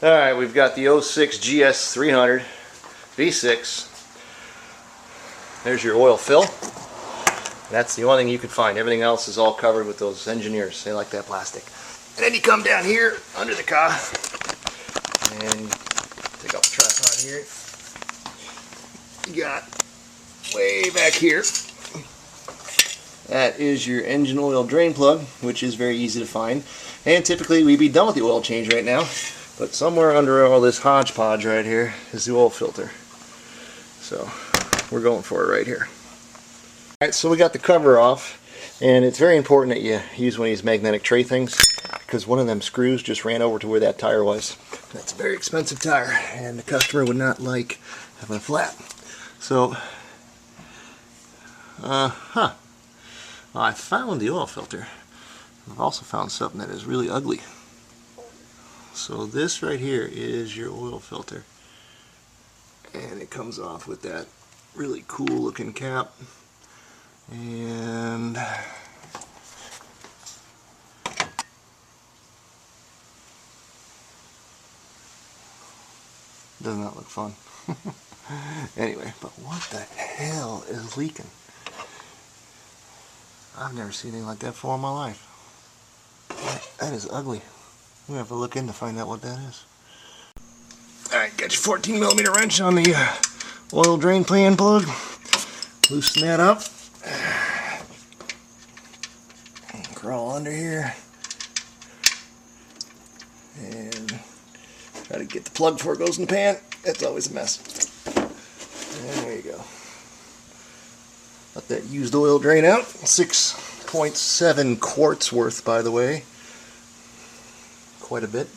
Alright, we've got the 06 GS300 V6. There's your oil fill. That's the only thing you can find. Everything else is all covered with those engineers. They like that plastic. And then you come down here under the car and take off the tripod here. You got way back here. That is your engine oil drain plug, which is very easy to find. And typically we'd be done with the oil change right now, but somewhere under all this hodgepodge right here is the oil filter. So we're going for it right here. Alright, so we got the cover off, and it's very important that you use one of these magnetic tray things, because one of them screws just ran over to where that tire was. That's a very expensive tire, and the customer would not like having a flat. So, I found the oil filter. I've also found something that is really ugly. So this right here is your oil filter, and it comes off with that really cool looking cap, and does not look fun. Anyway, but what the hell is leaking? I've never seen anything like that before in my life. That is ugly. We have to look in to find out what that is. Alright, got your 14mm wrench on the oil drain pan plug. Loosen that up. And crawl under here. And try to get the plug before it goes in the pan. That's always a mess. And there you go. Let that used oil drain out. 6.7 quarts worth, by the way. Quite a bit.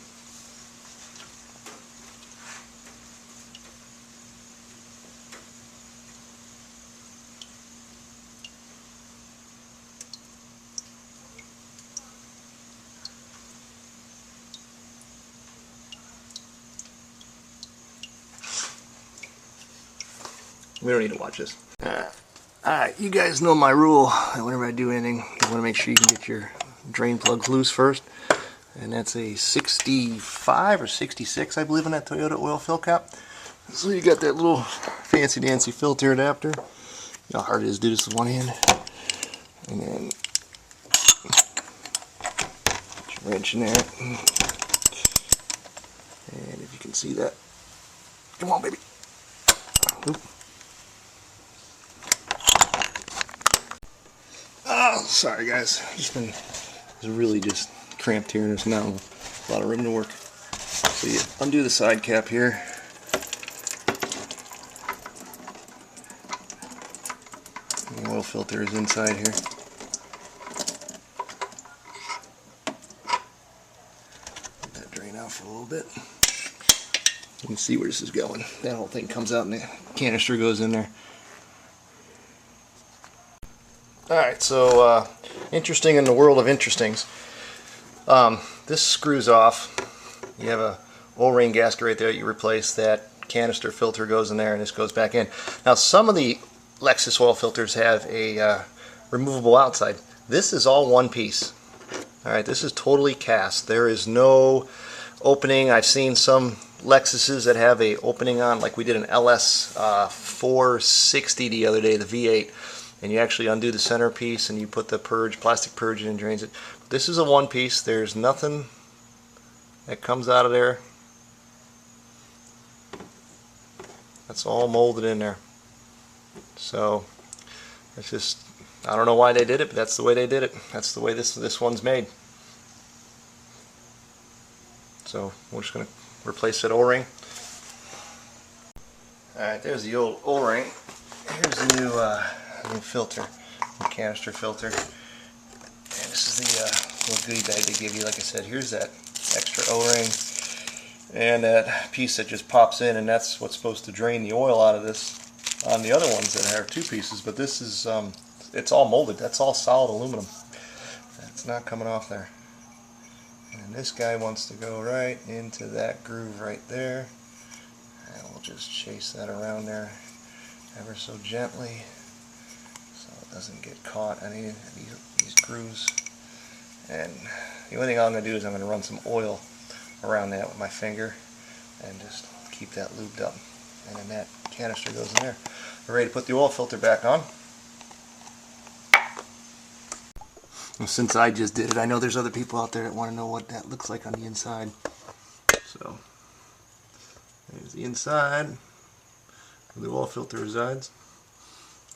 We don't need to watch this. Alright, you guys know my rule that whenever I do anything, you want to make sure you can get your drain plugs loose first. And that's a 65 or 66, I believe, on that Toyota oil fill cap. So you got that little fancy dancy filter adapter. You know how hard it is to do this with one hand. And then put your wrench in there. And if you can see that. Come on, baby. Oop. Oh, sorry guys. It's really just cramped here, and there's not a lot of room to work. So you undo the side cap here. The oil filter is inside here. Let that drain out for a little bit. You can see where this is going. That whole thing comes out and the canister goes in there. Alright, so interesting in the world of interestings. This screws off. You have a O-ring gasket right there. You replace that canister, filter goes in there, and this goes back in. Now some of the Lexus oil filters have a removable outside. This is all one piece. Alright, this is totally cast. There is no opening. I've seen some Lexuses that have a opening on, like we did an LS 460 the other day, the V8. And you actually undo the center piece and you put the plastic purge in and drains it. This is a one piece. There's nothing that comes out of there. That's all molded in there. So it's just, I don't know why they did it, but that's the way they did it. That's the way this one's made. So we're just going to replace that O-ring. Alright, there's the old O-ring. Here's the new filter, the canister filter, and this is the little goodie bag they give you. Like I said, here's that extra O-ring and that piece that just pops in, and that's what's supposed to drain the oil out of this. On the other ones that have two pieces, but this is it's all molded. That's all solid aluminum. That's not coming off there. And this guy wants to go right into that groove right there, and we'll just chase that around there ever so gently, so it doesn't get caught any of these grooves. And the only thing I'm going to do is I'm going to run some oil around that with my finger, and just keep that lubed up. And then that canister goes in there. We're ready to put the oil filter back on. And since I just did it, I know there's other people out there that want to know what that looks like on the inside. So there's the inside where the oil filter resides.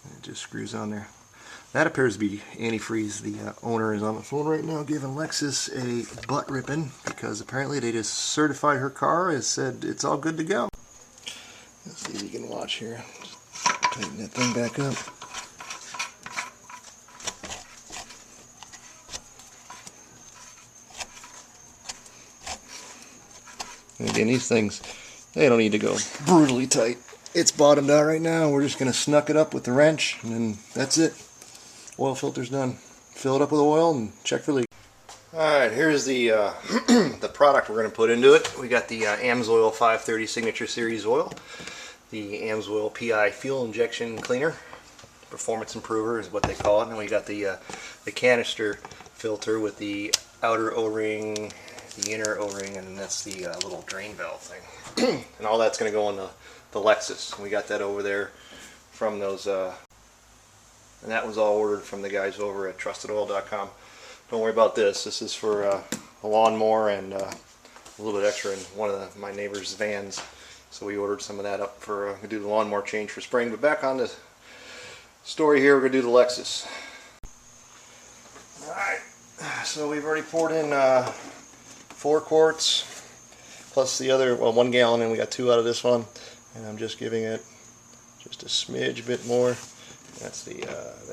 And it just screws on there. That appears to be antifreeze. The owner is on the phone right now giving Lexus a butt ripping because apparently they just certified her car and said it's all good to go. Let's see if you can watch here. Just tighten that thing back up. And again, these things, they don't need to go brutally tight. It's bottomed out right now. We're just going to snuck it up with the wrench, and then that's it. Oil filter's done. Fill it up with oil and check for leaks. Alright, here's the the product we're going to put into it. We got the Amsoil 530 Signature Series oil, the Amsoil PI Fuel Injection Cleaner, Performance Improver is what they call it, and we got the canister filter with the outer O-ring, the inner O-ring, and that's the little drain valve thing. And all that's going to go in the Lexus. We got that over there from those, and that was all ordered from the guys over at TrustedOil.com. Don't worry about this. This is for a lawnmower and a little bit extra in one of my neighbor's vans. So we ordered some of that up for to do the lawnmower change for spring. But back on the story here, we're going to do the Lexus. Alright, so we've already poured in 4 quarts plus the other, well, 1 gallon, and we got 2 out of this one. And I'm just giving it just a smidge bit more. That's the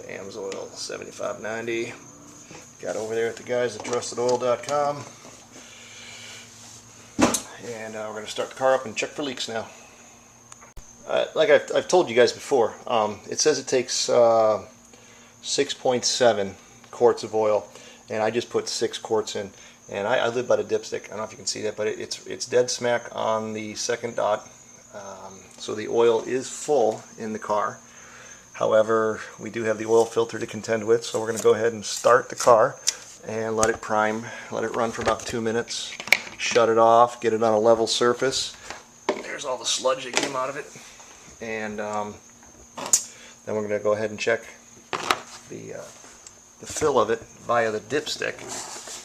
Amsoil 7590. Got over there at the guys at TrustedOil.com. And we're going to start the car up and check for leaks now. Like I've told you guys before, it says it takes 6.7 quarts of oil, and I just put 6 quarts in. And I live by the dipstick. I don't know if you can see that, but it's dead smack on the second dot. So the oil is full in the car. However, we do have the oil filter to contend with, so we're going to go ahead and start the car and let it prime, let it run for about 2 minutes, shut it off, get it on a level surface. There's all the sludge that came out of it. And then we're going to go ahead and check the fill of it via the dipstick,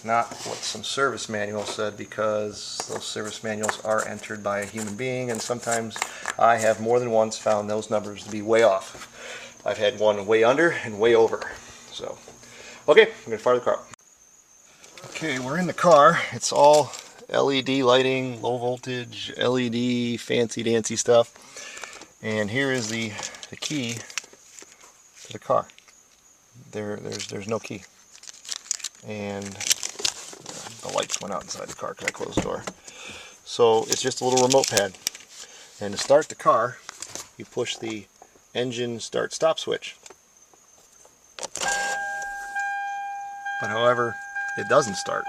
not what some service manual said, because those service manuals are entered by a human being, and sometimes I have more than once found those numbers to be way off. I've had one way under and way over. So, okay, I'm going to fire the car up. Okay, we're in the car. It's all LED lighting, low voltage, LED, fancy dancy stuff. And here is the key to the car. There's no key. And the lights went out inside the car because I closed the door. So it's just a little remote pad. And to start the car, you push the engine start stop switch. But however, it doesn't start.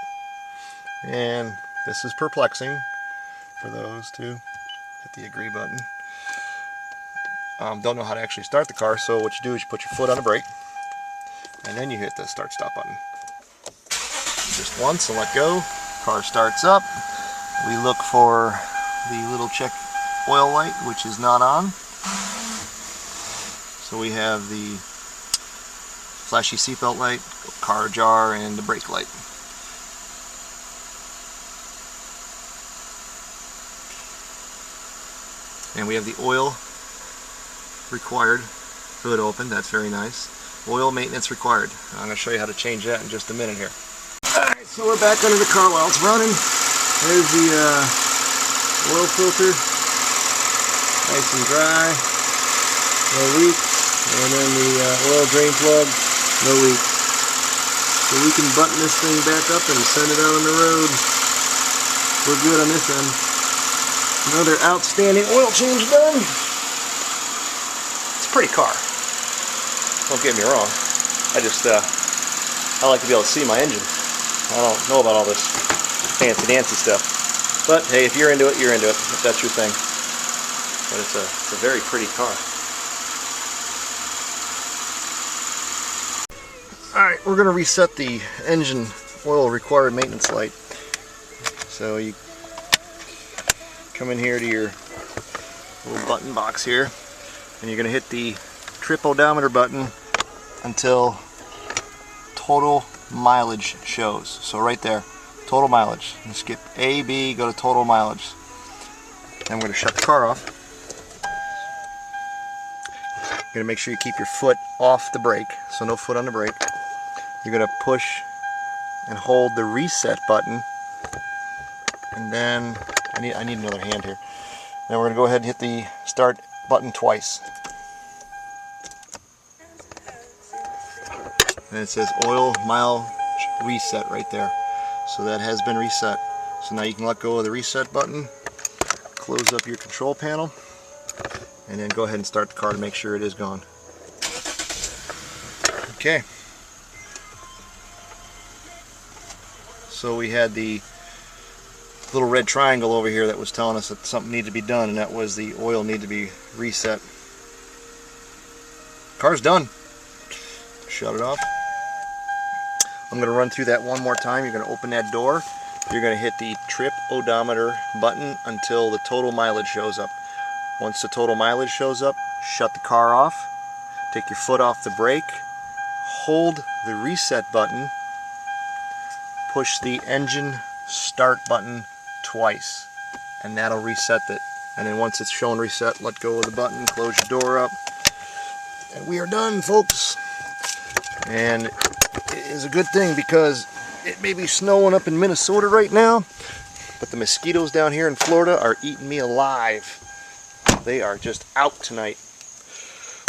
And this is perplexing for those to hit the agree button. Don't know how to actually start the car, so what you do is you put your foot on the brake and then you hit the start stop button. Just once and let go. Car starts up. We look for the little check oil light, which is not on. So we have the flashy seatbelt light, car ajar, and the brake light. And we have the oil required, hood open, that's very nice. Oil maintenance required. I'm going to show you how to change that in just a minute here. Alright, so we're back under the car while it's running. There's the oil filter, nice and dry, no leaks, and then the oil drain plug, no leaks. So we can button this thing back up and send it out on the road. We're good on this end. Another outstanding oil change done. It's a pretty car. Don't get me wrong. I like to be able to see my engine. I don't know about all this fancy dancy stuff. But hey, if you're into it, you're into it. If that's your thing. But it's a very pretty car. Alright, we're going to reset the engine oil required maintenance light. So you come in here to your little button box here, and you're going to hit the trip odometer button until total mileage shows. So right there, total mileage. You skip A, B, go to total mileage. Then we're going to shut the car off. You're going to make sure you keep your foot off the brake, so no foot on the brake. You're going to push and hold the reset button, and then I need another hand here. Then we're going to go ahead and hit the start button twice. And it says oil mile reset right there. So that has been reset. So now you can let go of the reset button, close up your control panel, and then go ahead and start the car to make sure it is gone. Okay. So we had the little red triangle over here that was telling us that something needed to be done, and that was the oil needed to be reset. Car's done. Shut it off. I'm going to run through that one more time. You're going to open that door. You're going to hit the trip odometer button until the total mileage shows up. Once the total mileage shows up, shut the car off. Take your foot off the brake. Hold the reset button. Push the engine start button twice, and that'll reset it. And then once it's shown reset, let go of the button, close your door up, and we are done, folks. And it is a good thing because it may be snowing up in Minnesota right now, but the mosquitoes down here in Florida are eating me alive. They are just out tonight.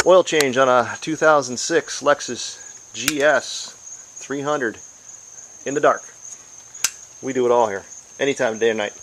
Oil change on a 2006 Lexus GS 300 in the dark. We do it all here, anytime, day or night.